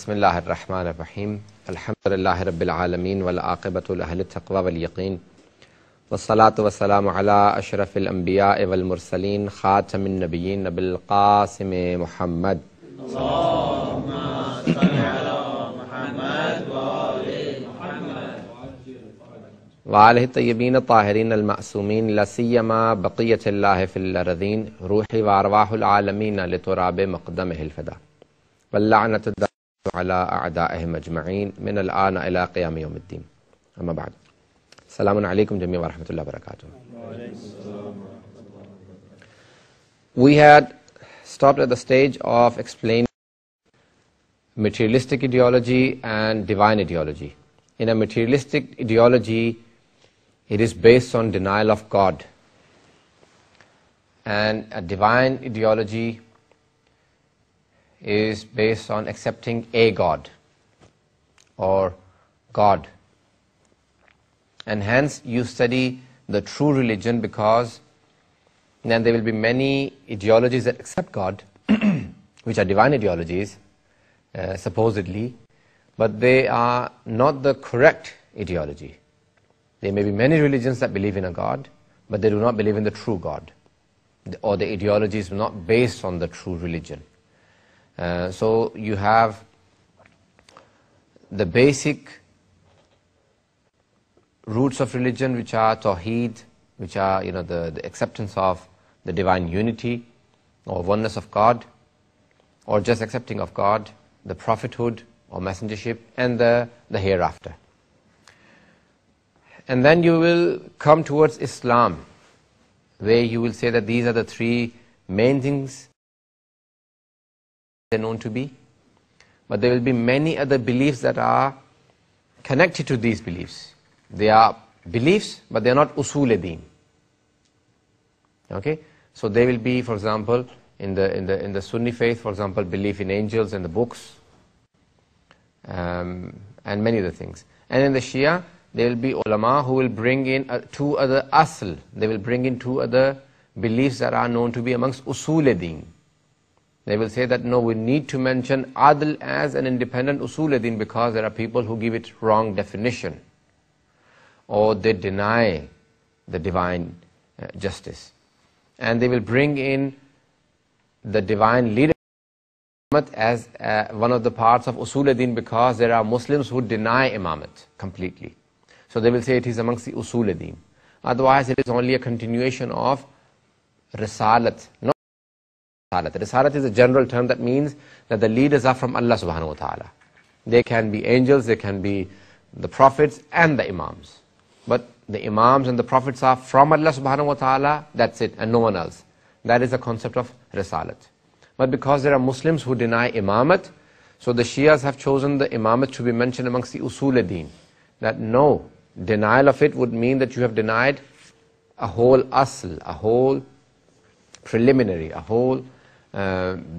Bismillahir Rahmanir Rahim. Alhamdulillahi Rabbil Alameen wal aqibatu li ahli taqwa wal yaqeen. Wassalatu wassalamu ala ashrafil anbiya'i wal mursaleen khatamin nabiyyin nabil qasim Muhammad. Allahumma salli ala Muhammad wa ali Muhammad wa alihi tayyibin tahirin al ma'sumin la siyama baqiyatullahi fil ardhin ruhi wa arwahul alamin li turabi maqdamihi al fida. واللعنة على أعدائهم أجمعين من الآن إلى قيام يوم الدين. أما بعد. السلام عليكم جميعا ورحمة الله وبركاته. We had stopped at the stage of explaining materialistic ideology and divine ideology. In a materialistic ideology, it is based on denial of God. And a divine ideology is based on accepting a God or God. And hence you study the true religion, because then there will be many ideologies that accept God, which are divine ideologies, supposedly, but they are not the correct ideology. There may be many religions that believe in a God, but they do not believe in the true God, or the ideology is not based on the true religion. So you have the basic roots of religion, which are Tawheed, which are the acceptance of the divine unity or oneness of God, or just accepting of God, the prophethood or messengership, and the hereafter. And then you will come towards Islam, where you will say that these are the three main things they're known to be, but there will be many other beliefs that are connected to these beliefs. They are beliefs, but they are not usul-e-deen. Okay, so they will be, for example, in the Sunni faith, for example, belief in angels and the books, and many other things. And in the Shia, there will be ulama who will bring in two other asl. They will bring in two other beliefs that are known to be amongst usul-e-deen. They will say that no, we need to mention adl as an independent usul-e-deen, because there are people who give it wrong definition, or they deny the divine justice. And they will bring in the divine leadership as one of the parts of usul-e-deen, because there are Muslims who deny imamat completely. So they will say it is amongst the usul-e-deen. Otherwise it is only a continuation of risalat, not risalat. Risalat is a general term that means that the leaders are from Allah subhanahu wa ta'ala. They can be angels, they can be the prophets and the imams. But the imams and the prophets are from Allah subhanahu wa ta'ala, that's it, and no one else. That is the concept of risalat. But because there are Muslims who deny imamat, so the Shias have chosen the imamat to be mentioned amongst the usul-e-deen. That no, denial of it would mean that you have denied a whole asl, a whole preliminary, a whole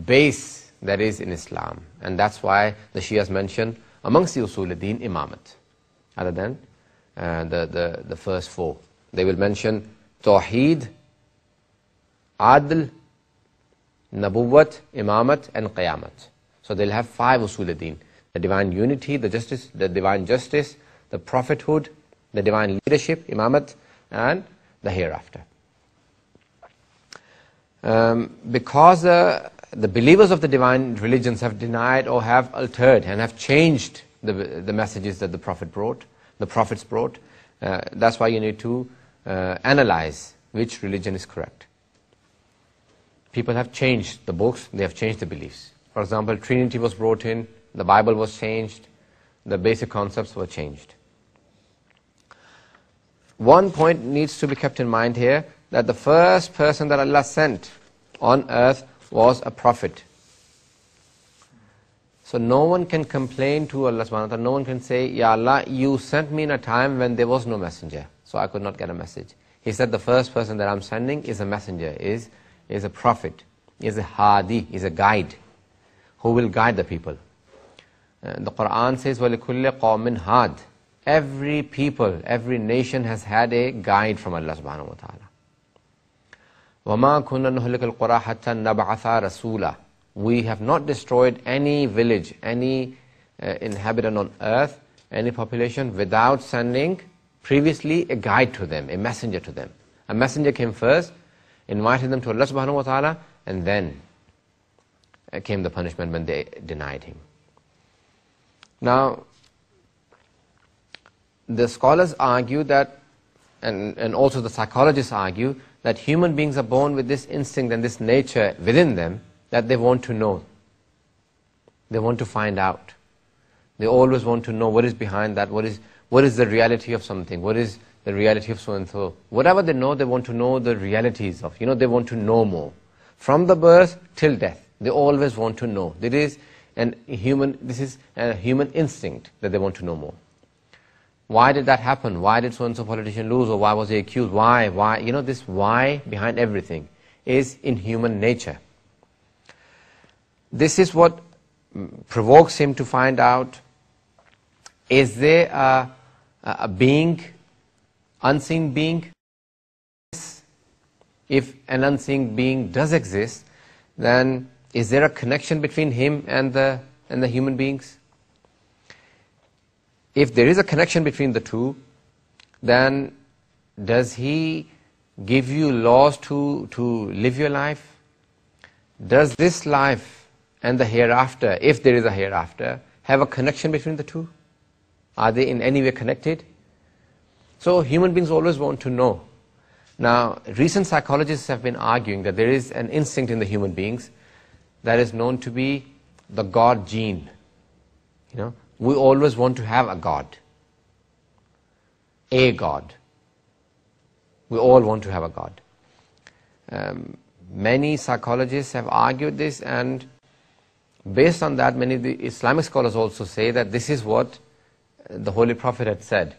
base that is in Islam. And that's why the Shias mention amongst the usul-e-deen imamat, other than the first four. They will mention Tawheed, Adl, Nabuwwat, Imamat, and Qiyamat. So they'll have five usul-e-deen: the divine unity, the justice, the divine justice, the prophethood, the divine leadership, Imamat, and the hereafter. Because the believers of the divine religions have denied or have altered and have changed the messages that the prophets brought, that's why you need to analyze which religion is correct. People have changed the books, they have changed the beliefs. For example, Trinity was brought in, the Bible was changed, the basic concepts were changed. One point needs to be kept in mind here, that the first person that Allah sent on earth was a prophet. So no one can complain to Allah subhanahu wa ta'ala, no one can say, Ya Allah, you sent me in a time when there was no messenger, so I could not get a message. He said the first person that I'm sending is a messenger, is a prophet, is a hadi, is a guide, who will guide the people. The Quran says, وَلِكُلِّ قَوْمٍ هَادٍ. Every people, every nation has had a guide from Allah subhanahu wa ta'ala. وَمَا كُنَّا نُهْلِكَ الْقُرَى حَتَّى نَبْعَثَ رَسُولًا. We have not destroyed any village, any inhabitant on earth, any population, without sending previously a guide to them, a messenger to them. A messenger came first, invited them to Allah subhanahu wa ta'ala, and then came the punishment when they denied him. Now, the scholars argue that, and also the psychologists argue, that human beings are born with this instinct and this nature within them that they want to know. They want to find out. They always want to know what is behind that, what is the reality of something, what is the reality of so-and-so. Whatever they know, they want to know the realities of, they want to know more. From the birth till death, they always want to know. This is a human instinct that they want to know more. Why did that happen? Why did so-and-so politician lose? Or why was he accused? Why? This why behind everything is in human nature. This is what provokes him to find out, is there a being, unseen being? If an unseen being does exist, then is there a connection between him and the human beings? If there is a connection between the two, then does he give you laws to live your life? Does this life and the hereafter, if there is a hereafter, have a connection between the two? Are they in any way connected? So human beings always want to know. Now, recent psychologists have been arguing that there is an instinct in the human beings that is known to be the God gene. We always want to have a God. A God. We all want to have a God. Many psychologists have argued this, and based on that, many of the Islamic scholars also say that this is what the Holy Prophet had said,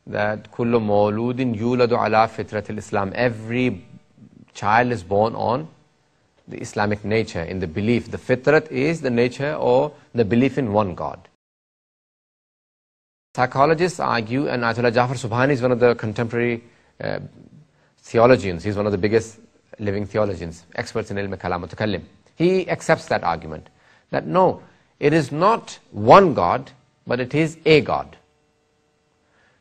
that kullu mawludin yuladu ala fitratil Islam. Every child is born on the Islamic nature, in the belief. The fitrat is the nature or the belief in one God. Psychologists argue, and Ayatollah Jafar Subhani is one of the contemporary theologians. He's one of the biggest living theologians, experts in ilm-e-kalam mutakallim. He accepts that argument, that no, it is not one God, but it is a God.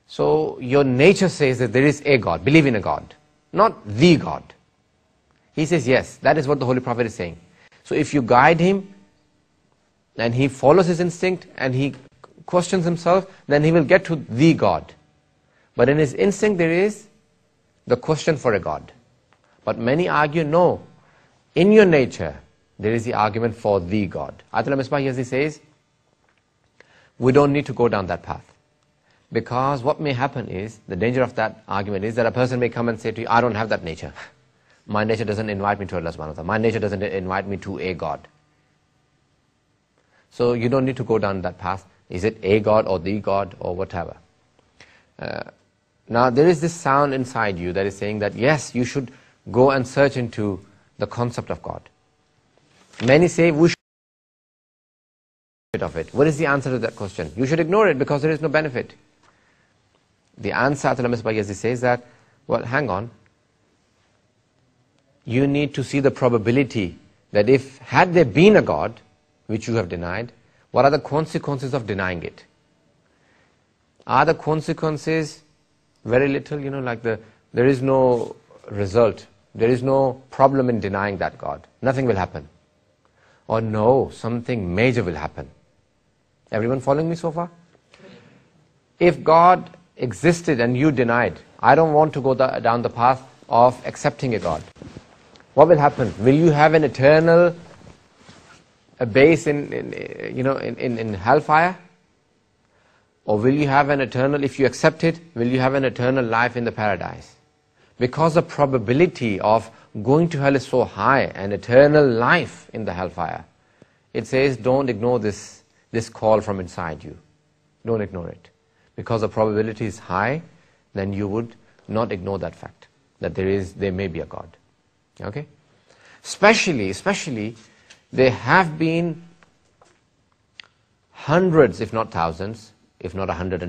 So your nature says that there is a God, believe in a God, not the God. He says yes, that is what the Holy Prophet is saying. So if you guide him, and he follows his instinct, and he questions himself, then he will get to the God. But in his instinct there is the question for a God. But many argue, no, in your nature there is the argument for the God. Ayatollah Misbah Yazdi says, we don't need to go down that path. Because what may happen is, the danger of that argument is that a person may come and say to you, I don't have that nature. My nature doesn't invite me to Allah subhanahu wa ta'ala. My nature doesn't invite me to a God. So you don't need to go down that path. Is it a God or the God or whatever? Now there is this sound inside you that is saying that yes, you should go and search into the concept of God. Many say we should of it. What is the answer to that question? You should ignore it because there is no benefit. The answer, Ayatollah Misbah Yazdi says that, well, hang on. You need to see the probability that if, had there been a God, which you have denied, what are the consequences of denying it? Are the consequences very little, like there is no result, there is no problem in denying that God, nothing will happen? Or no, something major will happen. Everyone following me so far? If God existed and you denied, I don't want to go down the path of accepting a God. What will happen? Will you have an eternal base in hellfire? Or will you have an eternal, if you accept it, will you have an eternal life in the paradise? Because the probability of going to hell is so high, an eternal life in the hellfire. It says, don't ignore this call from inside you. Don't ignore it. Because the probability is high, then you would not ignore that fact, that there may be a God. Okay? Especially, there have been hundreds, if not thousands, if not 100